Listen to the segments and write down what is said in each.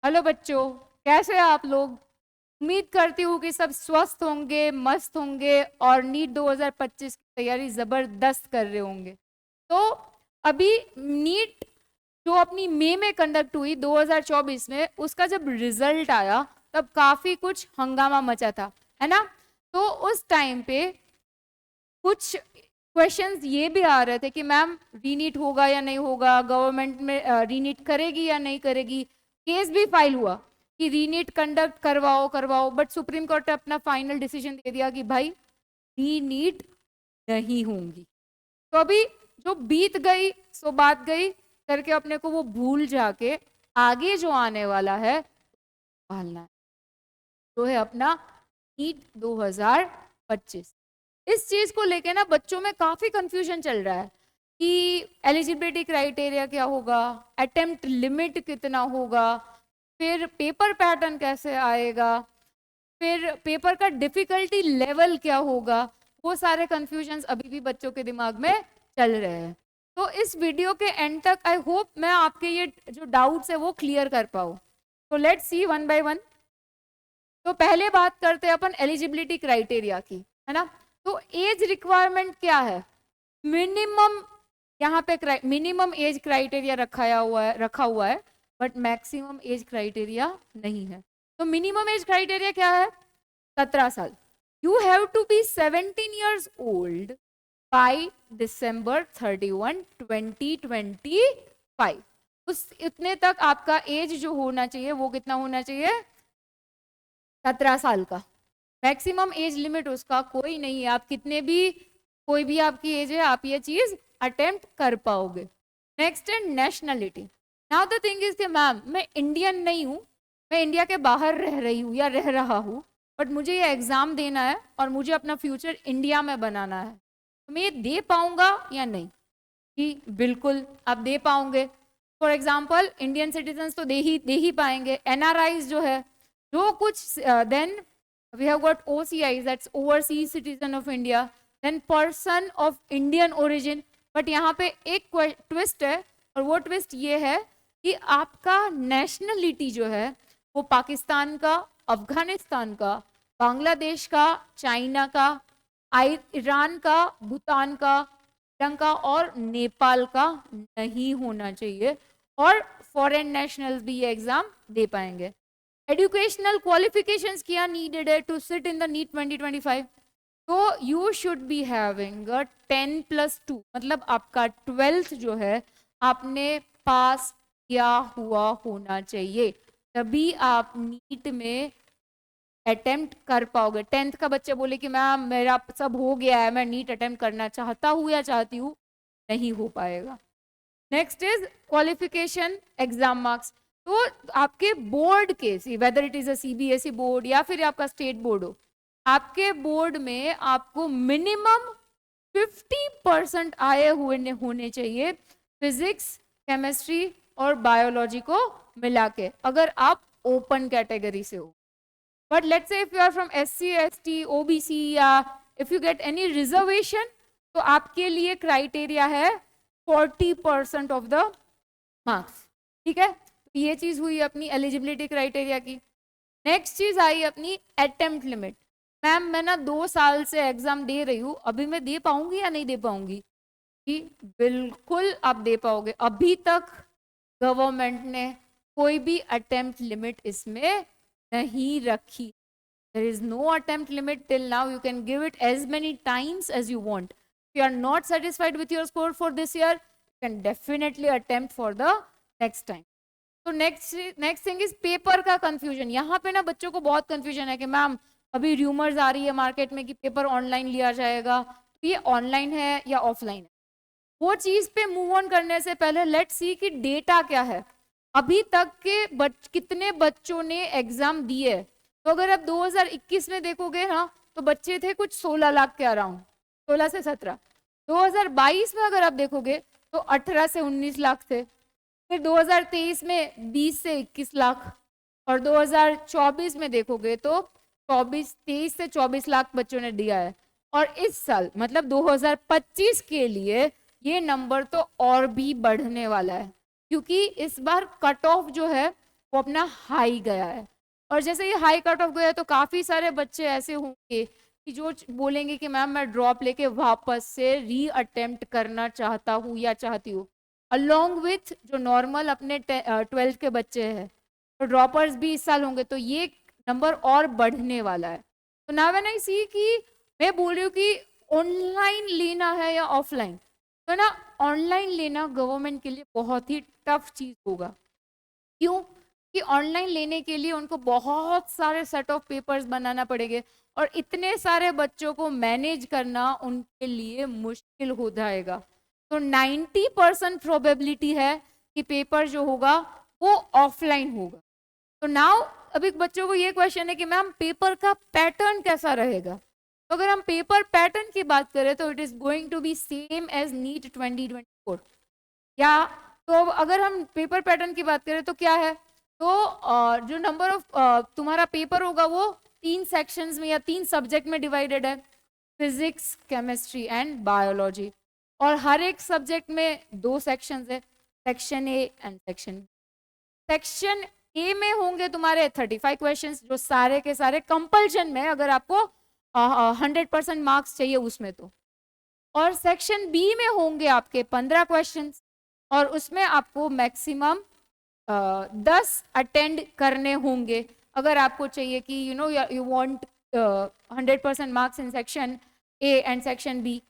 Hello बच्चों, कैसे हैं आप लोग। उम्मीद करती हूँ कि सब स्वस्थ होंगे, मस्त होंगे और नीट 2025 की तैयारी जबरदस्त कर रहे होंगे। तो अभी नीट जो अपनी मई में कंडक्ट हुई 2024 में, उसका जब रिजल्ट आया तब काफी कुछ हंगामा मचा था, है ना। तो उस टाइम पे कुछ क्वेश्चंस ये भी आ रहे थे कि मैम रीनीट होगा या नहीं होगा, गवर्नमेंट में रीनीट करेगी या नहीं करेगी। केस भी फाइल हुआ कि रीनीट कंडक्ट करवाओ करवाओ, बट सुप्रीम कोर्ट ने अपना फाइनल डिसीजन दे दिया कि भाई रीनीट नहीं होंगी। तो अभी जो बीत गई सो बात गई करके अपने को वो भूल जाके आगे जो आने वाला है पालना है, जो है अपना नीट 2025। इस चीज को लेके ना बच्चों में काफी कंफ्यूजन चल रहा है कि एलिजिबिलिटी क्राइटेरिया क्या होगा, अटेम्प्ट लिमिट कितना होगा, फिर पेपर पैटर्न कैसे आएगा, फिर पेपर का डिफिकल्टी लेवल क्या होगा। वो सारे कंफ्यूजन्स अभी भी बच्चों के दिमाग में चल रहे हैं। तो इस वीडियो के एंड तक आई होप मैं आपके ये जो डाउट्स है वो क्लियर कर पाऊँ। तो let's see one by one. तो पहले बात करते हैं अपन एलिजिबिलिटी क्राइटेरिया की, है ना। तो एज रिक्वायरमेंट क्या है, मिनिमम यहाँ पे मिनिमम एज क्राइटेरिया रखा हुआ है बट मैक्सिमम एज क्राइटेरिया नहीं है। तो मिनिमम एज क्राइटेरिया क्या है, 17 साल। You have to be 17 years old by December 31, 2025। उस इतने तक आपका एज जो होना चाहिए वो कितना होना चाहिए, 17 साल का। मैक्सिमम एज लिमिट उसका कोई नहीं है, आप कितने भी कोई भी आपकी एज है आप ये चीज अटेम्प्ट कर पाओगे। नेक्स्ट है nationality. Now the thing is कि मैम मैं इंडियन नहीं हूँ, मैं इंडिया के बाहर रह रही हूँ या रह रहा हूँ, बट मुझे ये एग्जाम देना है और मुझे अपना फ्यूचर इंडिया में बनाना है, तो मैं ये दे पाऊंगा या नहीं। कि बिल्कुल आप दे पाओगे। फॉर एग्जाम्पल इंडियन सिटीजन तो दे ही पाएंगे। एनआरआईज जो है जो कुछ, then we have got OCIs, that's overseas citizen of India, then person of Indian origin। But यहाँ पे एक ट्विस्ट है और वो ट्विस्ट ये है कि आपका नेशनलिटी जो है वो पाकिस्तान का, अफगानिस्तान का, बांग्लादेश का, चाइना का, ईरान का, भूटान का, श्रीलंका और नेपाल का नहीं होना चाहिए, और फॉरेन नेशनल्स भी ये एग्जाम दे पाएंगे। एजुकेशनल क्वालिफिकेशंस क्या नीडेड है to sit in the NEET 2025। तो यू शुड बी हैविंग 10+2, मतलब आपका 12th जो है आपने पास किया हुआ होना चाहिए, तभी आप नीट में अटेम्प्ट कर पाओगे। 10th का बच्चे बोले कि मैम मेरा सब हो गया है, मैं नीट अटेम्प्ट करना चाहता हूँ या चाहती हूँ, नहीं हो पाएगा। Next is qualification exam marks. तो आपके बोर्ड के, whether it is a CBSE board या फिर आपका स्टेट बोर्ड हो, आपके बोर्ड में आपको मिनिमम 50% आए हुए होने चाहिए फिजिक्स, केमिस्ट्री और बायोलॉजी को मिला के, अगर आप ओपन कैटेगरी से हो। But let's say if you are from SC ST OBC या if you get any reservation, तो आपके लिए क्राइटेरिया है 40% ऑफ द मार्क्स। ठीक है, तो ये चीज हुई अपनी एलिजिबिलिटी क्राइटेरिया की। नेक्स्ट चीज आई अपनी अटेम्प्ट लिमिट। मैम मैं ना 2 साल से एग्जाम दे रही हूँ, अभी मैं दे पाऊंगी या नहीं दे पाऊंगी। कि बिल्कुल आप दे पाओगे। अभी तक गवर्नमेंट ने कोई भी अटेम्प्ट लिमिट इसमें नहीं रखी। There is no attempt limit till now. You can give it as many times as you want. If you are not satisfied with your score for this year, you can definitely attempt for the next time. तो next thing is paper का confusion. यहाँ पे ना बच्चों को बहुत confusion है कि मैम अभी र्यूमर्स आ रही है मार्केट में कि पेपर ऑनलाइन लिया जाएगा, तो ये ऑनलाइन है या ऑफलाइन है। वो चीज पे मूव ऑन करने से पहले लेट्स सी कि डेटा क्या है, अभी तक के कितने बच्चों ने एग्जाम दिए। तो अगर आप 2021 में देखोगे ना तो बच्चे थे कुछ 16 लाख के अराउंड, 16 से 17। 2022 में अगर आप देखोगे तो 18 से 19 लाख थे। फिर 2023 में 20 से 21 लाख, और 2024 में देखोगे तो 23 से 24 लाख बच्चों ने दिया है। और इस साल मतलब 2025 के लिए ये नंबर तो और भी बढ़ने वाला है, क्योंकि इस बार कट ऑफ जो है वो अपना हाई गया है। और जैसे ये हाई कट ऑफ गया तो काफ़ी सारे बच्चे ऐसे होंगे कि जो बोलेंगे कि मैम मैं ड्रॉप लेके वापस से री अटेम्प्ट करना चाहता हूँ या चाहती हूँ, अलोंग विथ जो नॉर्मल अपने 12th के बच्चे हैं, तो ड्रॉपर्स भी इस साल होंगे, तो ये नंबर और बढ़ने वाला है। तो नाउ व्हेन आई सी कि मैं बोल रही हूँ कि ऑनलाइन लेना है या ऑफलाइन, तो ना ऑनलाइन लेना गवर्नमेंट के लिए बहुत ही टफ चीज होगा। क्यों? कि ऑनलाइन लेने के लिए उनको बहुत सारे सेट ऑफ पेपर्स बनाना पड़ेंगे और इतने सारे बच्चों को मैनेज करना उनके लिए मुश्किल हो जाएगा। तो 90% प्रोबेबिलिटी है कि पेपर जो होगा वो ऑफलाइन होगा। तो नाउ अभी बच्चों को ये क्वेश्चन है कि मैम पेपर का पैटर्न कैसा रहेगा। तो अगर हम पेपर पैटर्न की बात करें तो it is going to be same as NEET 2024। या तो अगर हम पेपर पैटर्न की बात करें तो क्या है, तो जो नंबर ऑफ तुम्हारा पेपर होगा वो 3 सेक्शंस में या 3 सब्जेक्ट में डिवाइडेड है, फिजिक्स, केमिस्ट्री एंड बायोलॉजी। और हर एक सब्जेक्ट में 2 सेक्शंस है, section A and section B. Section A में होंगे तुम्हारे 35 क्वेश्चंस जो सारे के सारे कंपल्शन में, अगर आपको 100% मार्क्स चाहिए उसमें तो। और सेक्शन बी में होंगे आपके 15 क्वेश्चंस और उसमें आपको मैक्सिमम 10 अटेंड करने होंगे अगर आपको चाहिए कि you want 100% marks in section A and section B.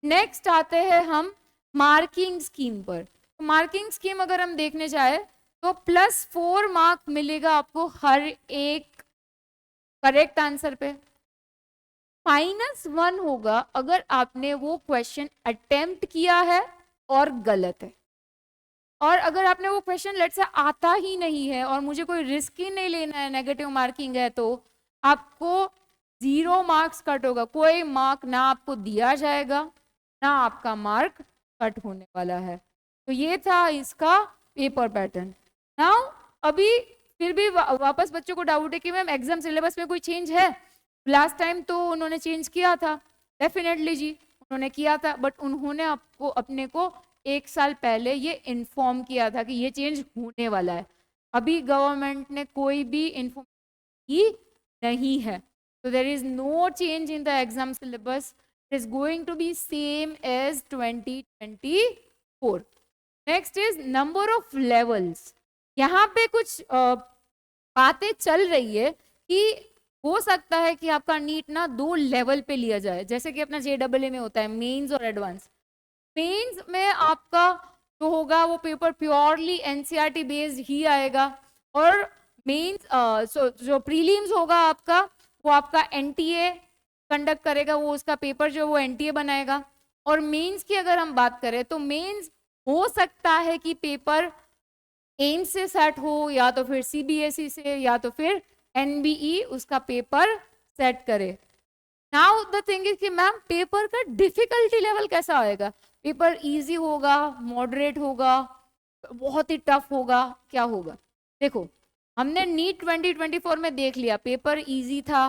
Next आते हैं हम मार्किंग स्कीम पर। तो मार्किंग स्कीम अगर हम देखने जाए तो +4 मार्क मिलेगा आपको हर एक करेक्ट आंसर पे। -1 होगा अगर आपने वो क्वेश्चन अटेम्प्ट किया है और गलत है। और अगर आपने वो क्वेश्चन लेट से आता ही नहीं है और मुझे कोई रिस्क ही नहीं लेना है, नेगेटिव मार्किंग है, तो आपको 0 मार्क्स कट होगा। कोई मार्क ना आपको दिया जाएगा ना आपका मार्क कट होने वाला है। तो ये था इसका पेपर पैटर्न। नाउ अभी फिर भी वापस बच्चों को डाउट है कि मैम एग्जाम सिलेबस में कोई चेंज है। लास्ट टाइम तो उन्होंने चेंज किया था, डेफिनेटली जी उन्होंने किया था, बट उन्होंने आपको अपने को 1 साल पहले ये इन्फॉर्म किया था कि ये चेंज होने वाला है। अभी गवर्नमेंट ने कोई भी इन्फॉर्मेशन की नहीं है। तो there is no change in the exam syllabus, it is going to be same as 2024। Next is number of levels. यहाँ पे कुछ बातें चल रही है कि हो सकता है कि आपका नीट ना 2 लेवल पे लिया जाए, जैसे कि अपना JEE में होता है मेंस और एडवांस। मेंस में आपका जो होगा वो पेपर प्योरली NCERT बेस्ड ही आएगा और मेंस जो प्रीलिम्स होगा आपका वो आपका NTA कंडक्ट करेगा, वो उसका पेपर जो वो NTA बनाएगा। और मेंस की अगर हम बात करें तो मेंस हो सकता है कि पेपर एम्स से सेट हो या तो फिर CBSE से या तो फिर NBE उसका पेपर सेट करे। नाउ द थिंग इज कि मैम पेपर का डिफिकल्टी लेवल कैसा आएगा, पेपर इजी होगा, मॉडरेट होगा, बहुत ही टफ होगा, क्या होगा? देखो हमने नीट 2024 में देख लिया पेपर इजी था,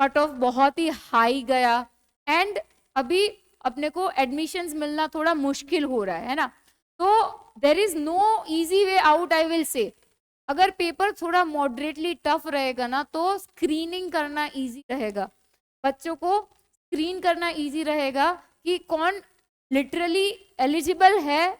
कट ऑफ बहुत ही हाई गया एंड अभी अपने को एडमिशंस मिलना थोड़ा मुश्किल हो रहा है ना। तो there is no easy way out, I will say. अगर पेपर थोड़ा मॉडरेटली टफ रहेगा ना तो स्क्रीनिंग करना इजी रहेगा, बच्चों को स्क्रीन करना इजी रहेगा कि कौन लिटरली एलिजिबल है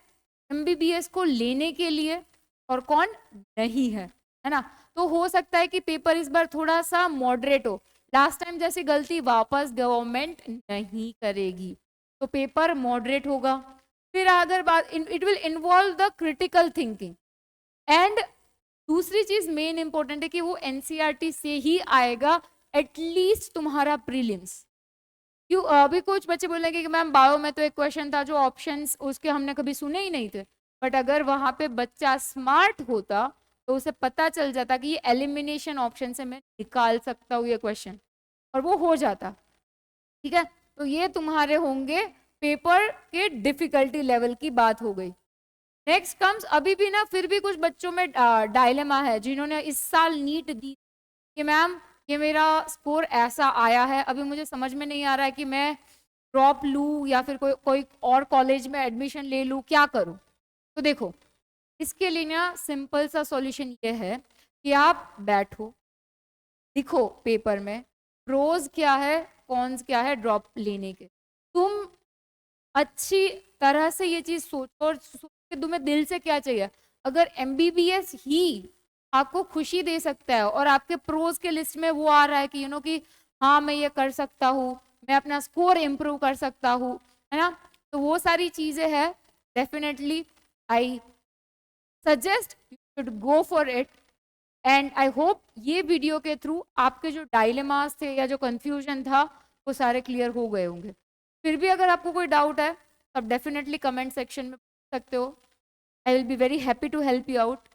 MBBS को लेने के लिए और कौन नहीं है ना। तो हो सकता है कि पेपर इस बार थोड़ा सा मॉडरेट हो, लास्ट टाइम जैसी गलती वापस गवर्नमेंट नहीं करेगी, तो पेपर मॉडरेट होगा। फिर अगर बात it will involve the critical thinking and दूसरी चीज मेन इंपॉर्टेंट है कि वो NCERT से ही आएगा एटलीस्ट तुम्हारा प्रीलिम्स। क्यों अभी कुछ बच्चे बोलेंगे कि मैम बायो में तो एक क्वेश्चन था जो ऑप्शंस उसके हमने कभी सुने ही नहीं थे, बट अगर वहां पे बच्चा स्मार्ट होता तो उसे पता चल जाता कि ये एलिमिनेशन ऑप्शन से मैं निकाल सकता हूँ ये क्वेश्चन, और वो हो जाता। ठीक है, तो ये तुम्हारे होंगे पेपर के डिफिकल्टी लेवल की बात हो गई। नेक्स्ट कम्स अभी भी ना फिर भी कुछ बच्चों में डायलेमा है जिन्होंने इस साल नीट दी कि मैम ये मेरा स्कोर ऐसा आया है, अभी मुझे समझ में नहीं आ रहा है कि मैं ड्रॉप लूँ या फिर कोई और कॉलेज में एडमिशन ले लूँ, क्या करूँ? तो देखो इसके लिए ना सिंपल सा सॉल्यूशन ये है कि आप बैठो, लिखो पेपर में प्रोज क्या है, कॉन्स क्या है ड्रॉप लेने के। तुम अच्छी तरह से ये चीज सोचो और सोचो कि तुम्हें दिल से क्या चाहिए। अगर एमबीबीएस ही आपको खुशी दे सकता है और आपके प्रोज के लिस्ट में वो आ रहा है कि कि हाँ मैं ये कर सकता हूँ, मैं अपना स्कोर इम्प्रूव कर सकता हूँ, है ना, तो वो सारी चीजें हैं, definitely I suggest you should go for it. And I hope ये वीडियो के थ्रू आपके जो डायलेमास थे या जो कंफ्यूजन था वो सारे क्लियर हो गए होंगे। फिर भी अगर आपको कोई डाउट है तो आप डेफिनेटली कमेंट सेक्शन में पूछ सकते हो। I will be very happy to help you out.